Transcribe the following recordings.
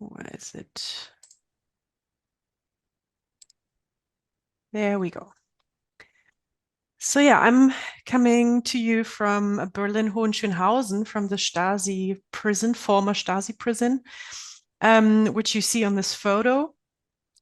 Where is it? There we go. So yeah, I'm coming to you from Berlin Hohenschönhausen, from the Stasi prison, former Stasi prison, which you see on this photo.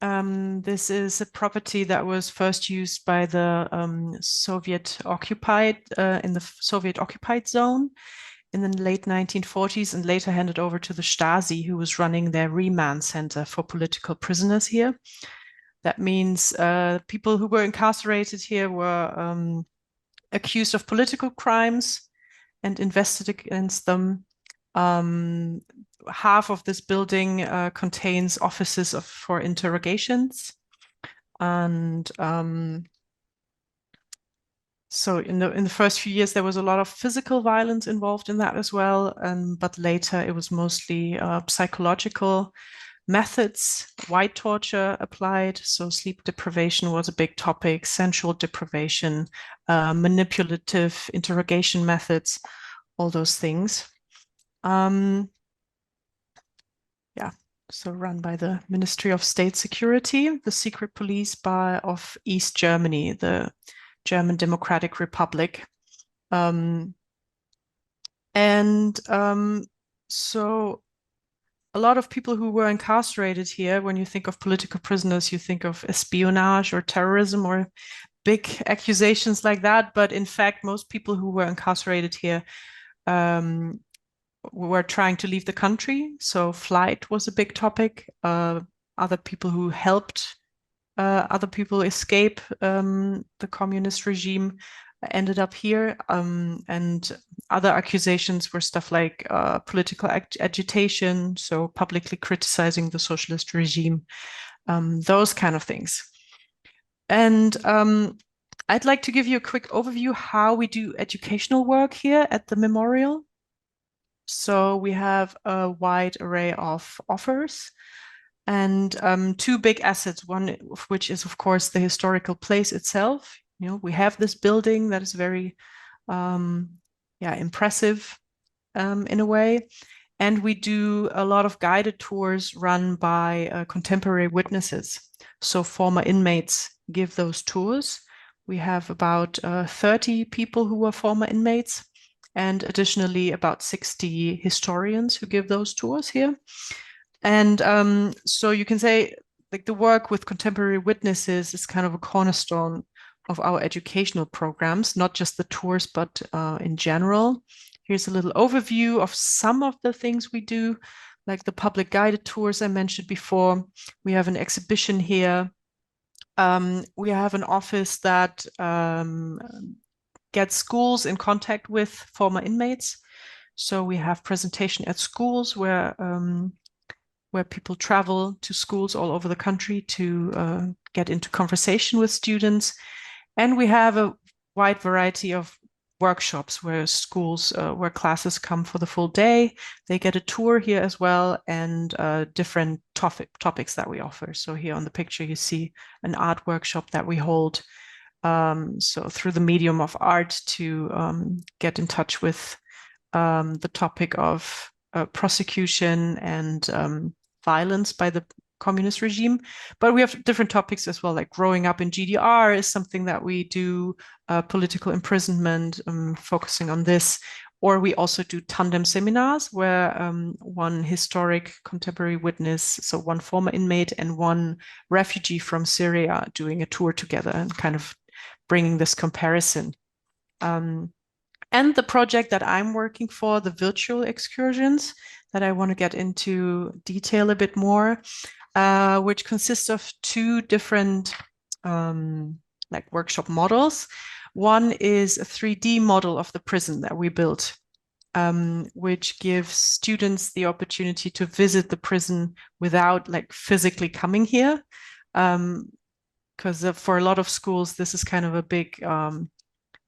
This is a property that was first used by the Soviet occupied in the Soviet occupied zone in the late 1940s, and later handed over to the Stasi, who was running their remand center for political prisoners here. That means people who were incarcerated here were accused of political crimes and invested against them. Half of this building contains offices for interrogations. And so in the first few years, there was a lot of physical violence involved in that as well. But later it was mostly psychological methods, white torture applied. So sleep deprivation was a big topic, sensual deprivation, manipulative interrogation methods, all those things. Yeah, so run by the Ministry of State Security, the secret police of East Germany, the German Democratic Republic. So a lot of people who were incarcerated here, when you think of political prisoners, you think of espionage or terrorism or big accusations like that. But in fact, most people who were incarcerated here were trying to leave the country. So flight was a big topic. Other people who helped other people escape the communist regime ended up here. And other accusations were stuff like political agitation, so publicly criticizing the socialist regime, those kind of things. And I'd like to give you a quick overview how we do educational work here at the Memorial. So we have a wide array of offers and two big assets, one of which is, of course, the historical place itself. You know, we have this building that is very impressive in a way. And we do a lot of guided tours run by contemporary witnesses. So former inmates give those tours. We have about 30 people who were former inmates, and additionally about 60 historians who give those tours here. And so you can say, like, the work with contemporary witnesses is kind of a cornerstone of our educational programs, not just the tours, but in general. Here's a little overview of some of the things we do, like the public guided tours I mentioned before. We have an exhibition here. We have an office that gets schools in contact with former inmates. So we have presentation at schools where people travel to schools all over the country to get into conversation with students. And we have a wide variety of workshops where schools, where classes come for the full day. They get a tour here as well, and different topics that we offer. So here on the picture, you see an art workshop that we hold. So through the medium of art to get in touch with the topic of prosecution and violence by the communist regime. But we have different topics as well, like growing up in GDR is something that we do, political imprisonment, focusing on this. Or we also do tandem seminars where one historic contemporary witness, so one former inmate and one refugee from Syria, doing a tour together and kind of bringing this comparison. And the project that I'm working for, the virtual excursions, that I want to get into detail a bit more, which consists of two different like workshop models. One is a 3D model of the prison that we built, which gives students the opportunity to visit the prison without like physically coming here. Because for a lot of schools, this is kind of a big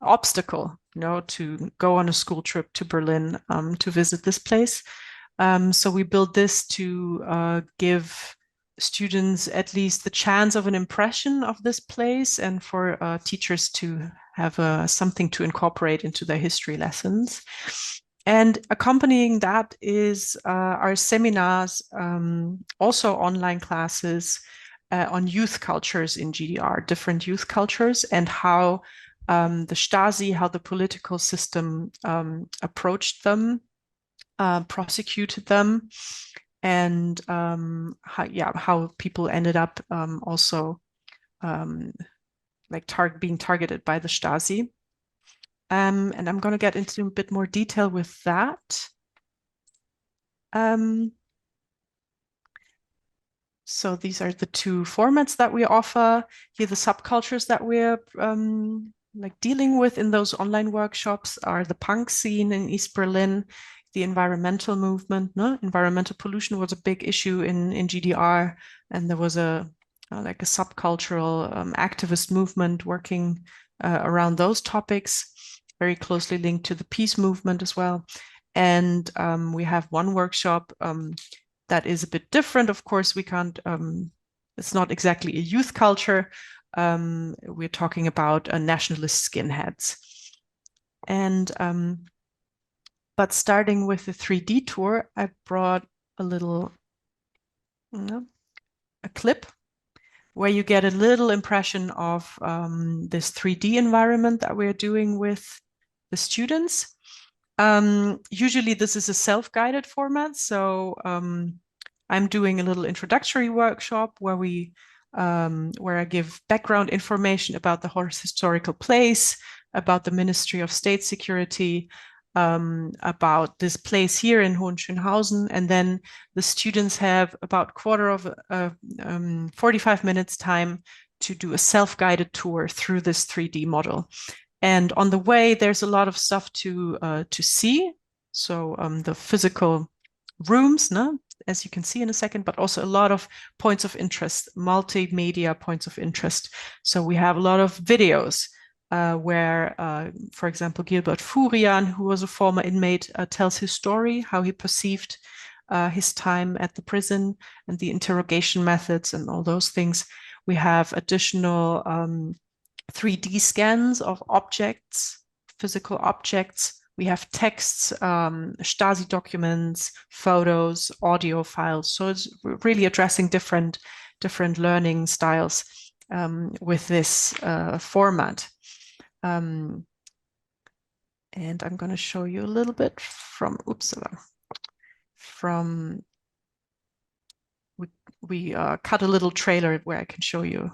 obstacle, you know, to go on a school trip to Berlin to visit this place. So we built this to give students at least the chance of an impression of this place, and for teachers to have something to incorporate into their history lessons. And accompanying that is our seminars, also online classes on youth cultures in GDR, different youth cultures, and how the Stasi, how the political system approached them, prosecuted them, and how people ended up also like being targeted by the Stasi. And I'm going to get into a bit more detail with that. So these are the two formats that we offer. Here, the subcultures that we're like dealing with in those online workshops are the punk scene in East Berlin, the environmental movement. No? Environmental pollution was a big issue in GDR, and there was a like a subcultural activist movement working around those topics, very closely linked to the peace movement as well. And we have one workshop that is a bit different. Of course, we can't, it's not exactly a youth culture. We're talking about nationalist skinheads. And, but starting with the 3D tour, I brought a little, a clip where you get a little impression of this 3D environment that we're doing with the students. Usually this is a self-guided format. So I'm doing a little introductory workshop where where I give background information about the historical place, about the Ministry of State Security, about this place here in Hohenschönhausen. And then the students have about 45 minutes time to do a self-guided tour through this 3D model. And on the way, there's a lot of stuff to see. So the physical rooms, no? As you can see in a second, but also a lot of points of interest, multimedia points of interest. So we have a lot of videos where, for example, Gilbert Furian, who was a former inmate, tells his story, how he perceived his time at the prison and the interrogation methods and all those things. We have additional 3D scans of objects, physical objects. We have texts, Stasi documents, photos, audio files. So it's really addressing different learning styles with this format. And I'm going to show you a little bit from Uppsala. We cut a little trailer where I can show you.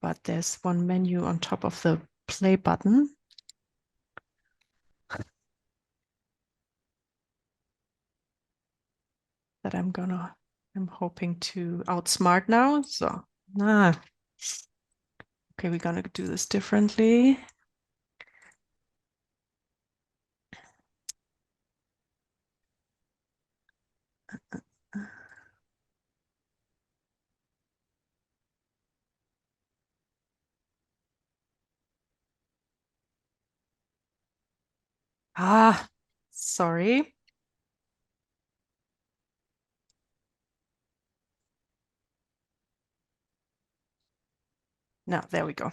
But there's one menu on top of the play button. That I'm hoping to outsmart now. So, okay, we're gonna do this differently. Sorry. No, there we go.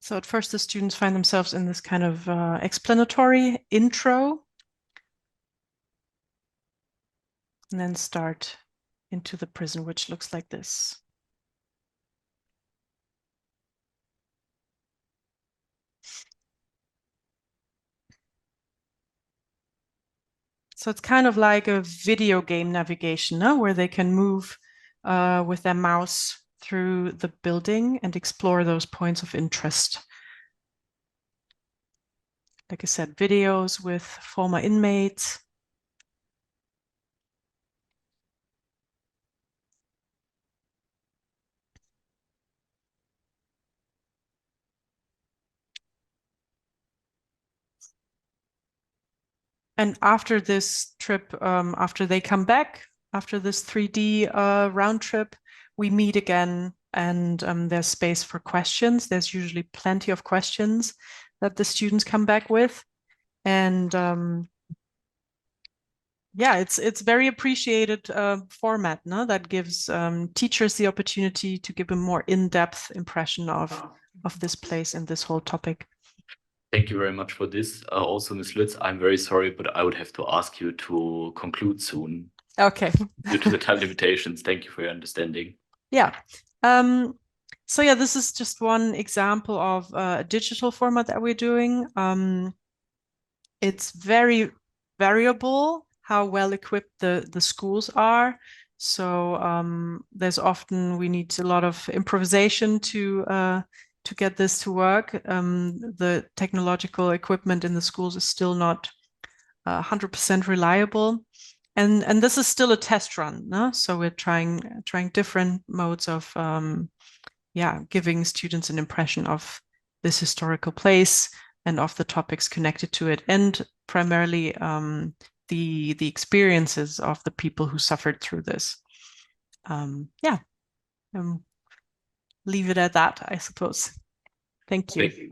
So at first the students find themselves in this kind of explanatory intro, and then start into the prison, which looks like this. So it's kind of like a video game navigation, no? Where they can move with their mouse through the building and explore those points of interest. Like I said, videos with former inmates. And after this trip, after they come back, after this 3D round trip, we meet again, and there's space for questions. There's usually plenty of questions that the students come back with. And Yeah, it's very appreciated format, no? That gives teachers the opportunity to give a more in-depth impression of this place and this whole topic. Thank you very much for this. Also, Ms. Lütz, I'm very sorry, but I would have to ask you to conclude soon. Okay. Due to the time limitations. Thank you for your understanding. Yeah. So yeah, this is just one example of a digital format that we're doing. It's very variable how well equipped the schools are. So there's often we need a lot of improvisation to get this to work. The technological equipment in the schools is still not 100% reliable. And this is still a test run, no? So we're trying different modes of giving students an impression of this historical place and of the topics connected to it, and primarily the experiences of the people who suffered through this. Leave it at that, I suppose. Thank you.